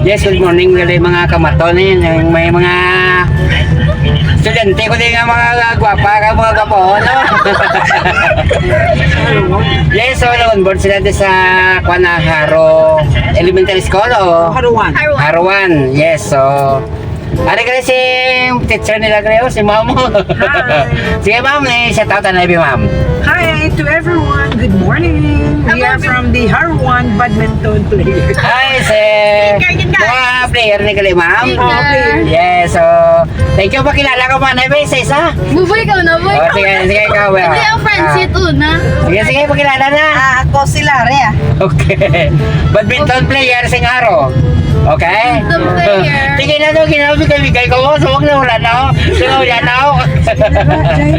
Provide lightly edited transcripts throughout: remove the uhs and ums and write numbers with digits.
Yes, good morning gali mga kamaton eh. May mga estudyante ko din nga mga gwapa ka mga kapo, no? Yes, so on board sila din sa Haro Elementary School o? Haruan, yes, so ano ka si teacher nila kayo, si ma'am mo? Sige ma'am, shout out na ma'am. Hi to everyone. Good morning. We are from the Haruan badminton player. Hi, mga player ni Kali, ma'am. Yes, so, thank you. Pakilala ko man, isa-isa. Buboy ka na, boy. Oh, sige, ikaw. Hindi ang friends ito na. Sige, pakilala na. Ako si Larea. Okay. Badminton player, Singharo. Okay? Badminton player. Sige na ito, ginamigay ko. So, huwag na wala na ako. Sige, wala na ako.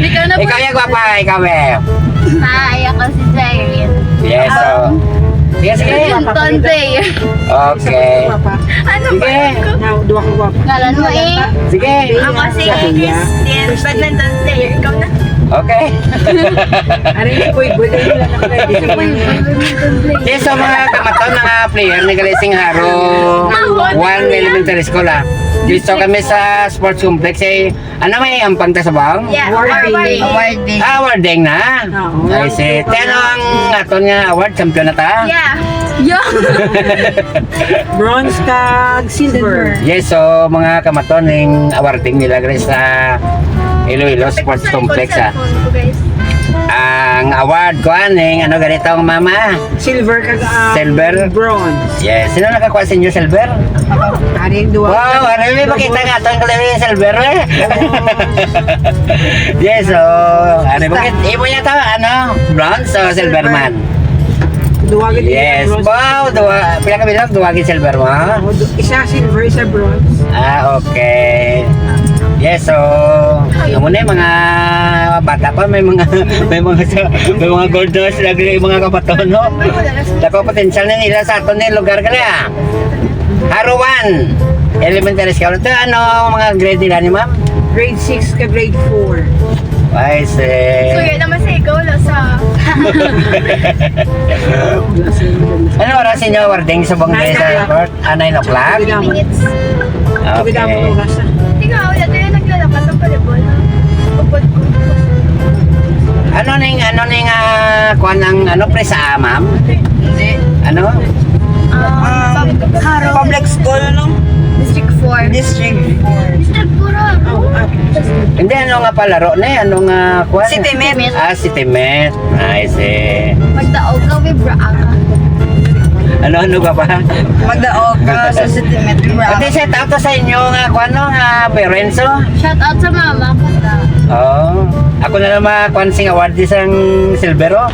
Ikaw na, boy. Ikaw yung gwapa, ikaw eh. Hi, ako si Jyrene. Yes, so. Sige. Badminton player. Okay. Ano ba? Sige. Now, dua ko guwapo. Kalan mo eh. Sige. Ako si Christian, badminton player. Ikaw na. Okay. Ano yung boy? Boy, kayo lang ako. Yes, so mga kamaton mga player ni Kalising Haro 1 Elementary School ah. Dito kami sa sports complex eh. Ano may ampang ta sa bang? Yeah, Awarding. awarding. Awarding na. Oo. Ay si Teno ang aton nga award champion na ta. Yeah. Yeah. Bronze kag silver. Yes, so mga kamaton ng awarding nila guys sa Iloilo Sports Complex ah. Ang award ko aning ano ganito ang mama? Silver kag Silver. bronze. Yes, sino nakakuha sa inyo silver? Ano yung dua? Wow, ano yung makita nga itong kalawin yung silver eh? Yes, so, ano bakit? Ibo niya ito, ano? Bronze o silver man? Duwagin Yes, wow, pila ka bilang duwagin silver mo? Isa silver, isa bronze. Ah, okay. Yes, so, yung muna yung mga bata pa, may mga gold na sila yung mga kapaton, no? Dako potential na nila sa aton yung lugar ka na. Haruan Elementary School. Ito ano mga grade nila ni ma'am? Grade 6 ka grade 4. Ay, say. So, yun naman sa ikaw, sa... Ano oras inyo awarding sa bangay sa airport? 9 o'clock? 3 minutes. Okay. Ikaw, ito yung naglalakad ng volleyball. Upod ko. Ano ning kuan ang ano presa ma'am? Hindi. Ano? Public school, no? District 4. District 4. District 4. Oh, Hindi ano nga palaro na ano nga kuan? City Met. Ah, City Met. Nice eh. Magdaog ka, we braaka. Ano ka pa? Magdaog ka sa City Met, we Pati set out to sa inyo nga kuan no nga parents oh. Shout out sa mama ko ta. Oh, ako na lang kuan sing award isang silver oh.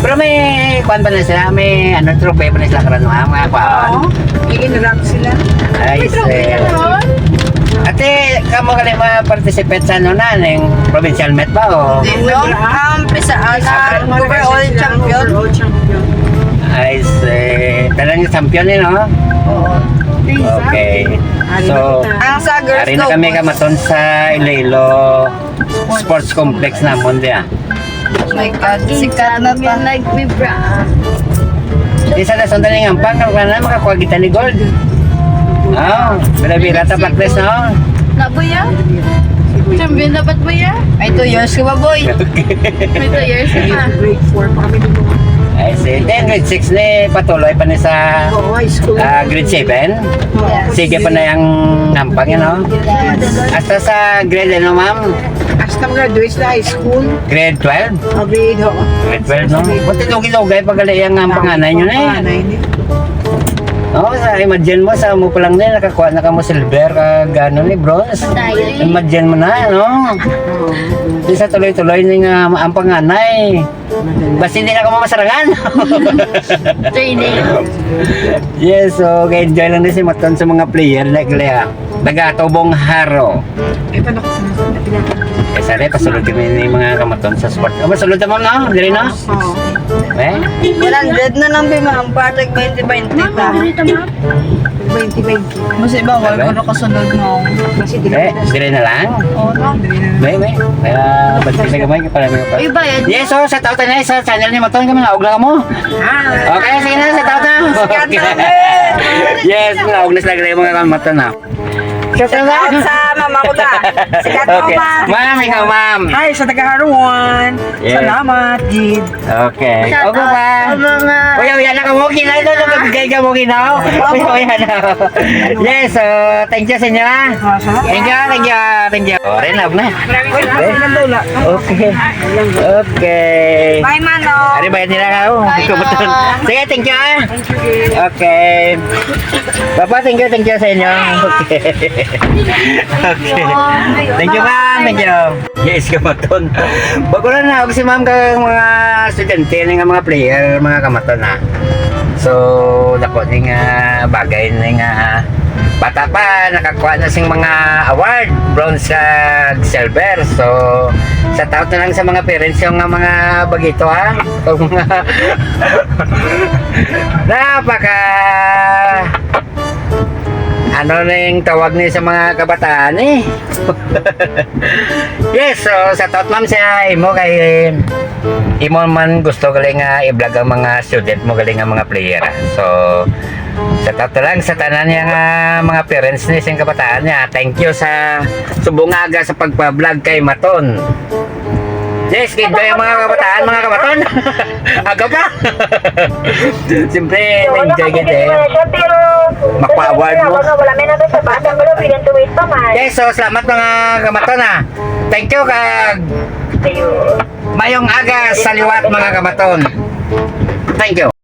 Pero may kuan pa na sila, may ano trophy pa na sila karon mga kuan. i-in-rank sila. Ay, ate, kamo ka na ma-participate sa ano na, ng provincial met ba o? No? Overall champion. Overall champion. Ay, talagang champion eh, no? Okay. So, Ang sa girls ari na kami kamaton sa Iloilo Sports Complex na Monde ah. My God, sikat na ba? Nag-vibra. Isa na sundan yung ampang, kung na makakuha kita ni Gold. Oh, bira-bira ta practice, no? Nabuya? Champion dapat ba ya? Ay, 2 years ka ba, boy? May 2 years ka pa. Grade 4 pa kami dito. Ay, then grade 6 ni patuloy pa ni sa Oo, high school. grade 7. Yes. Sige pa na yung nampang yun, no? Hasta sa grade ano, ma'am? Hasta graduate sa high school. Grade 12? Grade, oo. Grade 12, no? Buti lugay-lugay pag yung panganay nyo na eh. Panganay niya. Oo, sa imagine mo, sa mo pa lang na nakakuha na ka mo silver, gano'n ni bronze. Imagine mo na, no? Di sa tuloy-tuloy nga ang panganay. Basta hindi na ka mamasarangan. Training. Yes, so enjoy lang din si Maton sa mga player like Lea. Nagatobong Haro. Ay, paano ko Eh, sari, pasulod kami ni mga kamaton sa sport. Oh, pasulod naman na, dili na? Oo. Eh? 100 na lang ma'am, parang 20-20 ta. 20-20. Mas iba, wala ko na kasunod mo. Kasi di Eh, dili na lang? Oo na. May. Kaya, ba't sa gamay ka pala mga pa? Uy, bayad. Yes, so sa tautan na sa channel ni Maton kami, naog lang mo. Ah, Okay, sige na, sa tautan. Sikat Okay. namin! Yes, mga huwag na sila kayo mga kamata na. Shout out sa mama ko da. Sikat mo, Okay. ma. Ma'am, ikaw ma'am. Hi, sa taga-Haruan. Yes. Salamat, Jid. Okay. Shout Okay out ba? sa mga... Uya, na kamuki na ito. Nagbigay ka muki na. Uya na. Yes, so thank you sa inyo ha. Thank you. Oh, rin up na. Maraming salamat. Lola. Okay. Okay. Bye, Mano. Ari bayad nila ka. Kabutan. Sige, thank you ha. Okay. Papa, thank you sa inyo. Okay. Okay. Thank you, ma'am. Thank you. Yes, kamaton. Bago na si ma'am ka mga estudyante ng mga player, mga kamaton na. So, dako ning bagay ning bata pa nakakuha na sing mga award, bronze sa silver. So, sa taot na lang sa mga parents yung mga bagito ha. Yung mga napaka ano na yung tawag niya sa mga kabataan eh. Yes, so sa taot ma'am siya imo kay imo man gusto galing i-vlog ang mga student mo galing ang mga player. So sa taot lang sa tanan niya mga parents ni sing kabataan niya. Thank you sa subungaga sa pagpa-vlog kay Maton. Yes, ganda yung mga kabataan, mga kabaton. Aga pa. Siyempre, enjoy kita eh. Pero Mapa-award mo. wala may natin sa bata pero bilang tuwis pa man. Yes, so salamat mga kamaton ha. Thank you kag mayong aga sa liwat mga kamaton. Thank you.